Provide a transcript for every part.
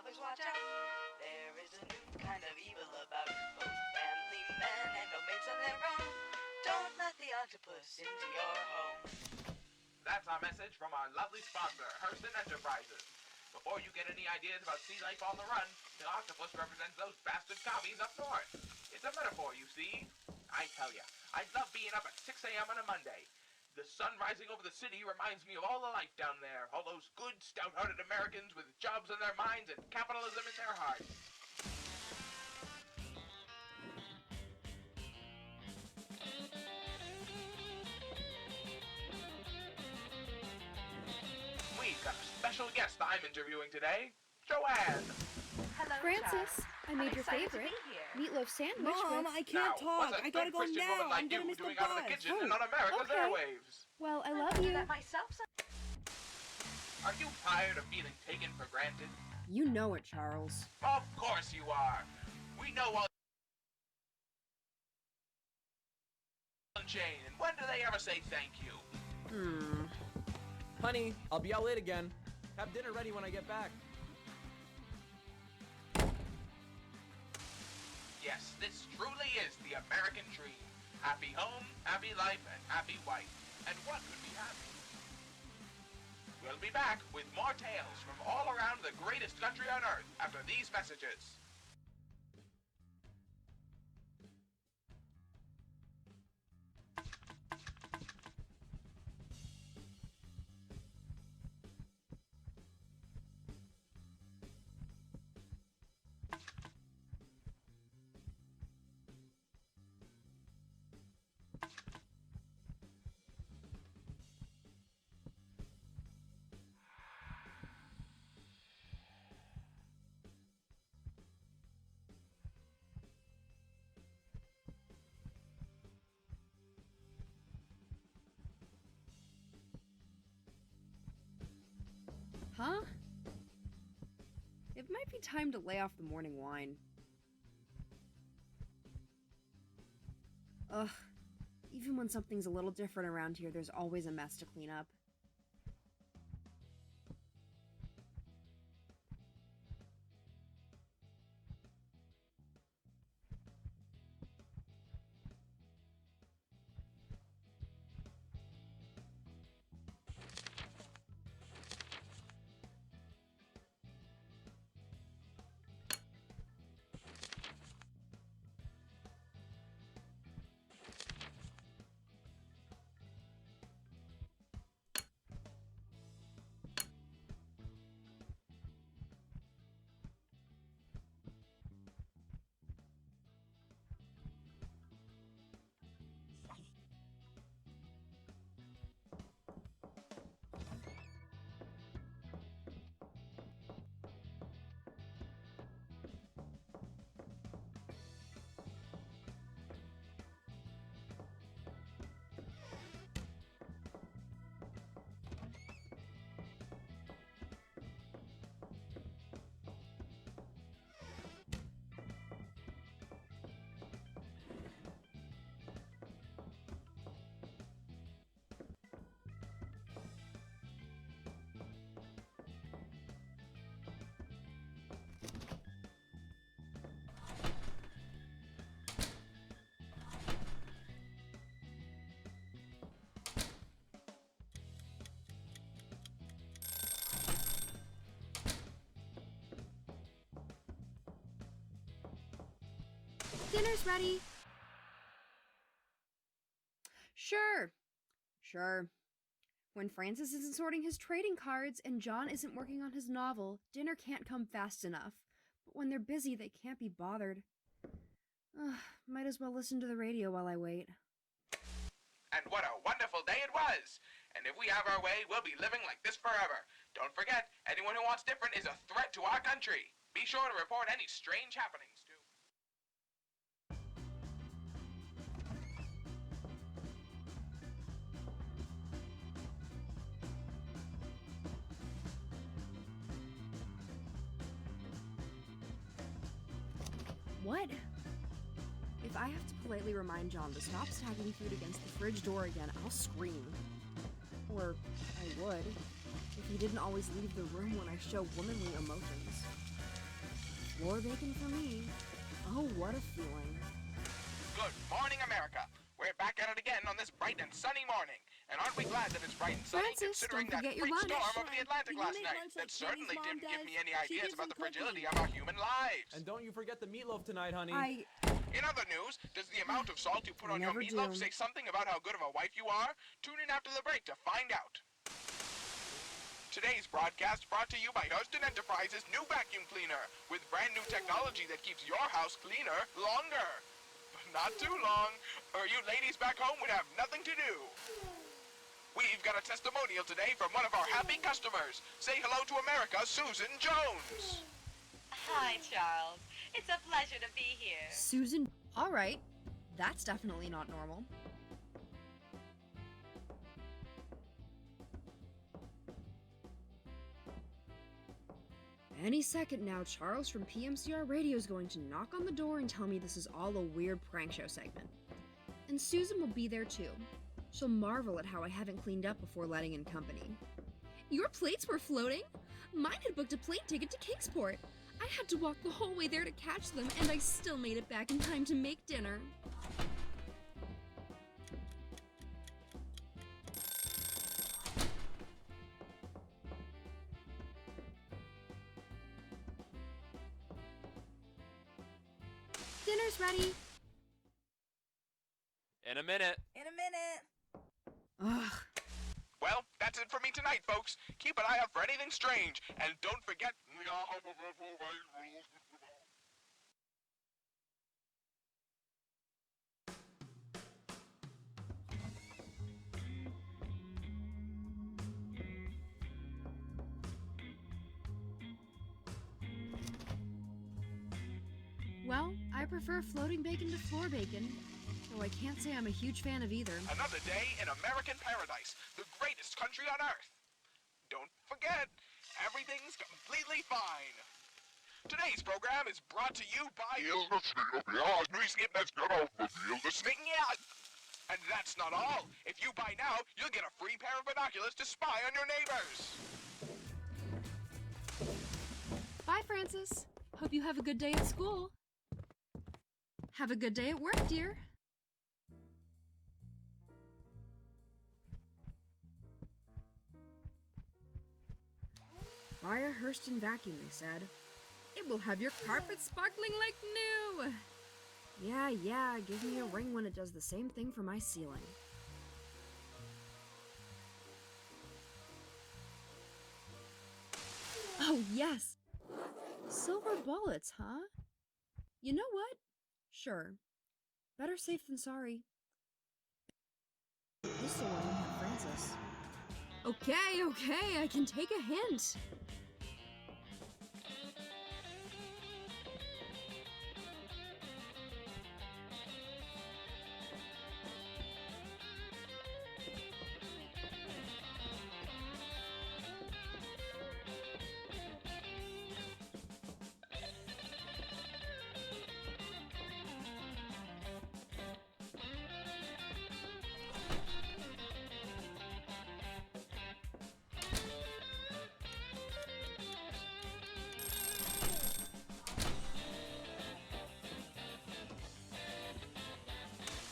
fathers watch out. There is a new kind of evil about both family men and no mates of their own. Don't let the octopus into your home. That's our message from our lovely sponsor, Hurston Enterprises. Before you get any ideas about sea life on the run, the octopus represents those bastard commies up north. It's a metaphor, you see. I tell ya, I love being up at 6 a.m. on a Monday. The sun rising over the city reminds me of all the life down there, all those good, stout-hearted Americans with jobs in their minds and capitalism in their hearts. We've got a special guest I'm interviewing today, Joanne. Hello, Francis, Charles. I made I'm your excited to favorite be here. meatloaf sandwich Mom, with... I can't Now, talk. what's a I gotta good go Christian now. woman like I'm gonna you miss the doing out in the bus. kitchen and on America's okay. airwaves? Well, I I'll love do you. that myself. Are you tired of feeling taken for granted? You know it, Charles. Of course you are. We know all Jane, and when do they ever say thank you? Honey, I'll be out late again. Have dinner ready when I get back. Yes, this truly is the American dream. Happy home, happy life, and happy wife. And what could be happy? We'll be back with more tales from all around the greatest country on earth after these messages. Huh? It might be time to lay off the morning wine. Ugh. Even when something's a little different around here, there's always a mess to clean up. Dinner's ready. Sure. When Francis isn't sorting his trading cards and John isn't working on his novel, dinner can't come fast enough. But when they're busy, they can't be bothered. Ugh, might as well listen to the radio while I wait. And what a wonderful day it was! And if we have our way, we'll be living like this forever. Don't forget, anyone who wants different is a threat to our country. Be sure to report any strange happenings to... What? If I have to politely remind John to stop stacking food against the fridge door again, I'll scream. Or I would, if he didn't always leave the room when I show womanly emotions. Floor bacon for me. Oh, what a feeling. Good morning, America. We're back at it again on this bright and sunny morning. And aren't we glad that it's bright and sunny, Francis, considering don't that forget your freak lunch. storm over the Atlantic Can you last make night? lunch That like certainly Jamie's mom didn't give does? me any She ideas gives about him the fragility cookies. of our human lives. And don't you forget the meatloaf tonight, honey. In other news, does the amount of salt you put I on your never meatloaf do. say something about how good of a wife you are? Tune in after the break to find out. Today's broadcast brought to you by Hurston Enterprises' new vacuum cleaner with brand new technology that keeps your house cleaner longer. But not too long, or you ladies back home would have nothing to do. We've got a testimonial today from one of our happy customers. Say hello to America, Susan Jones. Hi, Charles. It's a pleasure to be here. Susan. All right. That's definitely not normal. Any second now, Charles from PMCR Radio is going to knock on the door and tell me this is all a weird prank show segment. And Susan will be there too. She'll marvel at how I haven't cleaned up before letting in company. Your plates were floating? Mine had booked a plane ticket to Kingsport. I had to walk the whole way there to catch them, and I still made it back in time to make dinner. Dinner's ready. In a minute. In a minute. Ugh. Well, that's it for me tonight, folks. Keep an eye out for anything strange, and don't forget... Well, I prefer floating bacon to floor bacon, though I can't say I'm a huge fan of either. Another day in American paradise, the greatest country on earth. Don't forget, everything's completely fine. Today's program is brought to you by... And that's not all. If you buy now, you'll get a free pair of binoculars to spy on your neighbors. Bye, Francis. Hope you have a good day at school. Have a good day at work, dear. Buy a Hurston vacuum, they said. It will have your carpet sparkling like new. Yeah, give me a ring when it does the same thing for my ceiling. Oh, yes. Silver bullets, huh? You know what? Sure. Better safe than sorry. This still won't have Francis. Okay, I can take a hint.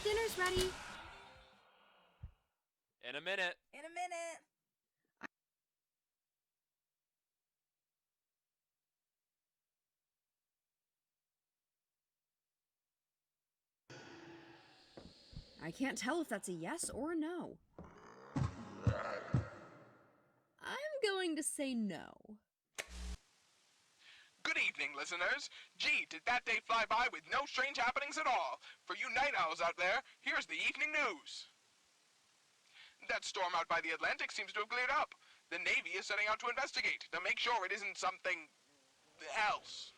Dinner's ready. In a minute. In a minute. I can't tell if that's a yes or a no. I'm going to say no. Good evening, listeners. Gee, did that day fly by with no strange happenings at all? For you night owls out there, here's the evening news. That storm out by the Atlantic seems to have cleared up. The Navy is setting out to investigate to make sure it isn't something else.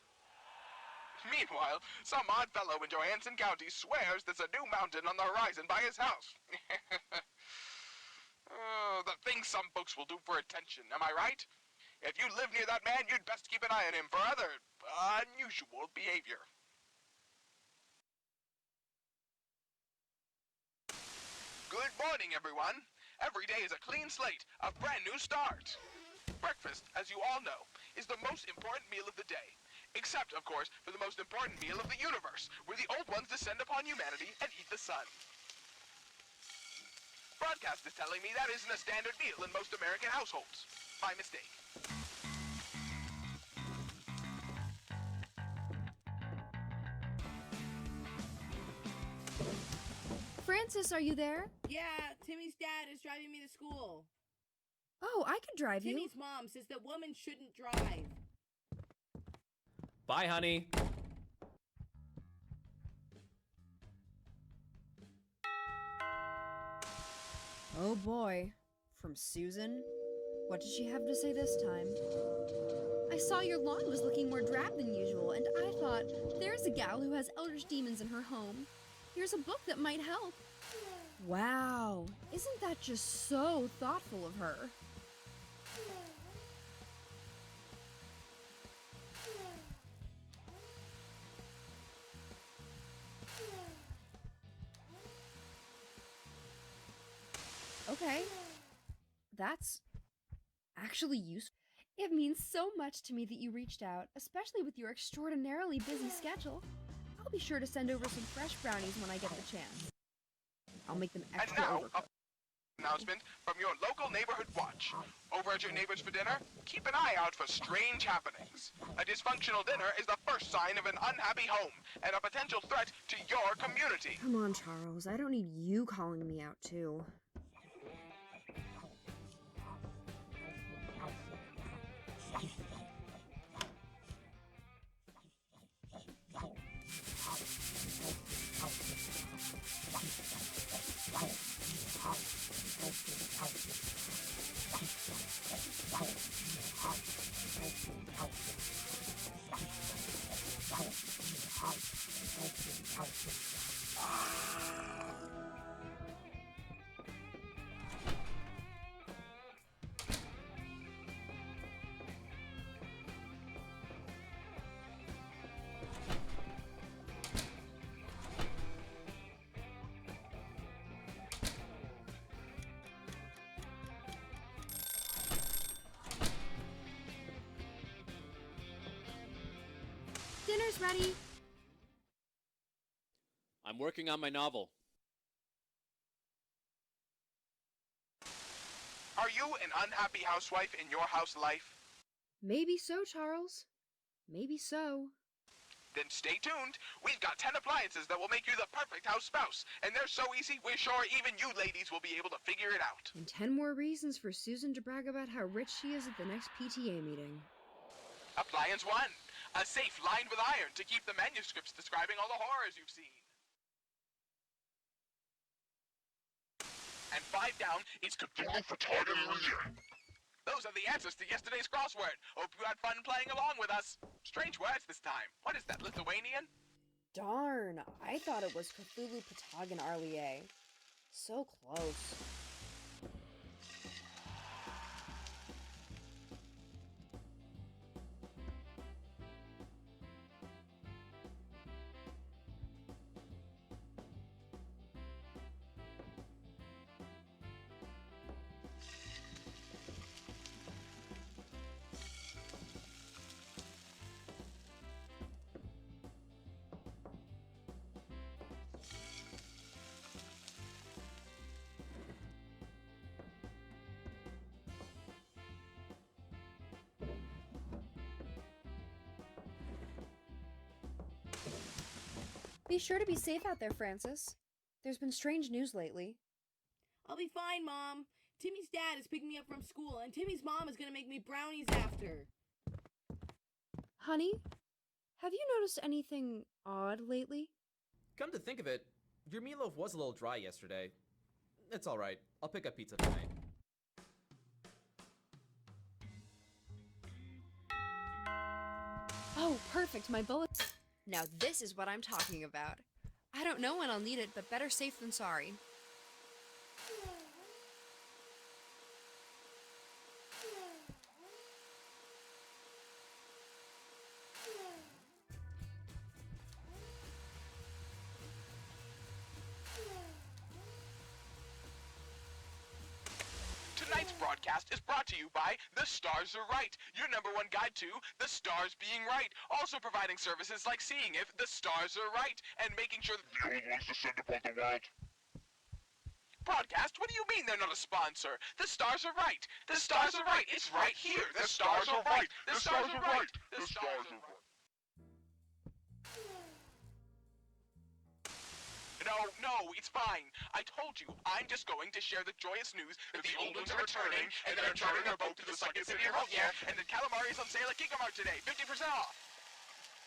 Meanwhile, some odd fellow in Johansson County swears there's a new mountain on the horizon by his house. Oh, the things some folks will do for attention, am I right? If you live near that man, you'd best keep an eye on him for other unusual behavior. Good morning, everyone. Every day is a clean slate, a brand new start. Breakfast, as you all know, is the most important meal of the day. Except, of course, for the most important meal of the universe, where the old ones descend upon humanity and eat the sun. Broadcast is telling me that isn't a standard meal in most American households. My mistake. Francis, are you there? Yeah, Timmy's dad is driving me to school. Oh, I could drive you. Timmy's mom says that women shouldn't drive. Bye, honey. Oh boy. From Susan? What did she have to say this time? I saw your lawn was looking more drab than usual, and I thought, there's a gal who has eldritch demons in her home. Here's a book that might help. Wow, isn't that just so thoughtful of her? Okay, that's actually useful. It means so much to me that you reached out, especially with your extraordinarily busy schedule. I'll be sure to send over some fresh brownies when I get the chance. I'll make them And extra now, overcooked. announcement from your local neighborhood watch. Over at your neighbors for dinner, keep an eye out for strange happenings. A dysfunctional dinner is the first sign of an unhappy home and a potential threat to your community. Come on, Charles. I don't need you calling me out, too. Dinner's ready. I'm working on my novel. Are you an unhappy housewife in your house life? Maybe so, Charles. Maybe so. Then stay tuned. We've got 10 appliances that will make you the perfect house spouse. And they're so easy, we're sure even you ladies will be able to figure it out. And 10 more reasons for Susan to brag about how rich she is at the next PTA meeting. Appliance 1. A safe lined with iron to keep the manuscripts describing all the horrors you've seen. And 5 down is Cthulhu Photography. Those are the answers to yesterday's crossword. Hope you had fun playing along with us. Strange words this time. What is that, Lithuanian? Darn, I thought it was Cthulhu Patagon Arlier. So close. Be sure to be safe out there, Francis. There's been strange news lately. I'll be fine, Mom. Timmy's dad is picking me up from school, and Timmy's mom is gonna make me brownies after. Honey, have you noticed anything odd lately? Come to think of it, your meatloaf was a little dry yesterday. It's alright. I'll pick up pizza tonight. Oh, perfect, my bullets. Now this is what I'm talking about. I don't know when I'll need it, but better safe than sorry. Tonight's broadcast podcast is brought to you by The Stars Are Right, your #1 guide to the stars being right. Also providing services like seeing if the stars are right and making sure that The old ones descend upon the world. Broadcast? What do you mean they're not a sponsor? The Stars Are Right. The Stars Are Right. It's right here. The Stars Are Right. The Stars Are Right. The Stars Are Right. No, it's fine. I told you, I'm just going to share the joyous news that the old ones are returning, and they're chartering a boat to the Sunken City of Rogier, and that calamari is on sale at Gigamart today, 50% off.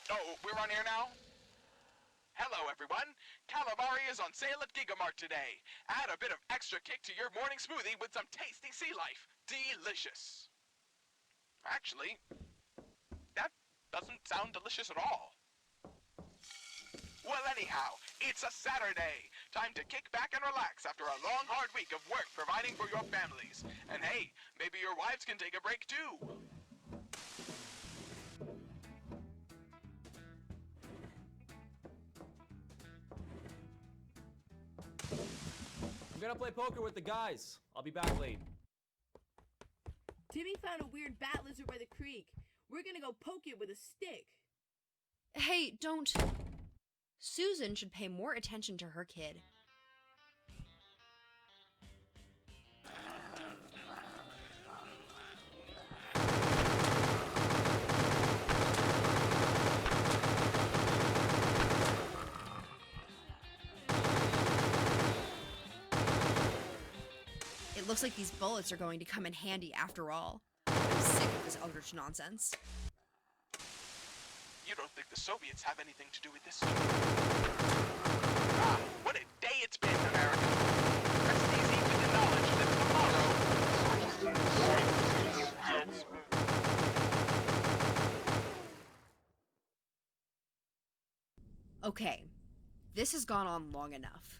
Oh, we're on air now? Hello, everyone. Calamari is on sale at Gigamart today. Add a bit of extra kick to your morning smoothie with some tasty sea life. Delicious. Actually, that doesn't sound delicious at all. Well, anyhow, it's a Saturday. Time to kick back and relax after a long, hard week of work providing for your families. And hey, maybe your wives can take a break too. I'm gonna play poker with the guys. I'll be back late. Timmy found a weird bat lizard by the creek. We're gonna go poke it with a stick. Hey, don't. Susan should pay more attention to her kid. It looks like these bullets are going to come in handy after all. I'm sick of this eldritch nonsense. You don't think the Soviets have anything to do with this? Ah, what a day it's been, America. Rest easy with the knowledge that tomorrow... Okay, this has gone on long enough.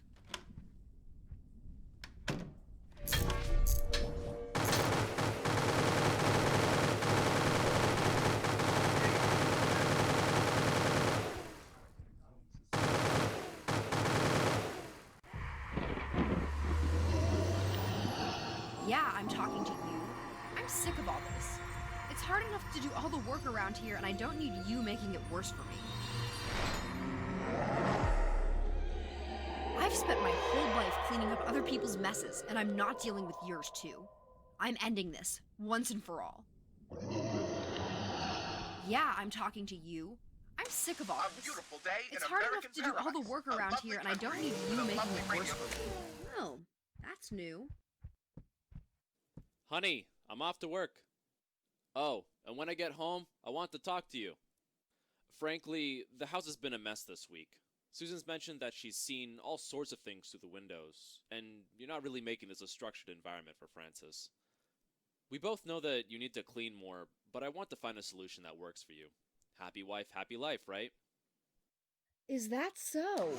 Yeah, I'm talking to you. I'm sick of all this. It's hard enough to do all the work around here, and I don't need you making it worse for me. I've spent my whole life cleaning up other people's messes, and I'm not dealing with yours too. I'm ending this, once and for all. Yeah, I'm talking to you. I'm sick of all A this. beautiful day in It's hard American enough to do all the paradise. work A around lovely here, and I don't country need with you a making lovely it worse radio. for me. Oh, that's new. Honey, I'm off to work. Oh, and when I get home, I want to talk to you. Frankly, the house has been a mess this week. Susan's mentioned that she's seen all sorts of things through the windows, and you're not really making this a structured environment for Francis. We both know that you need to clean more, but I want to find a solution that works for you. Happy wife, happy life, right? Is that so?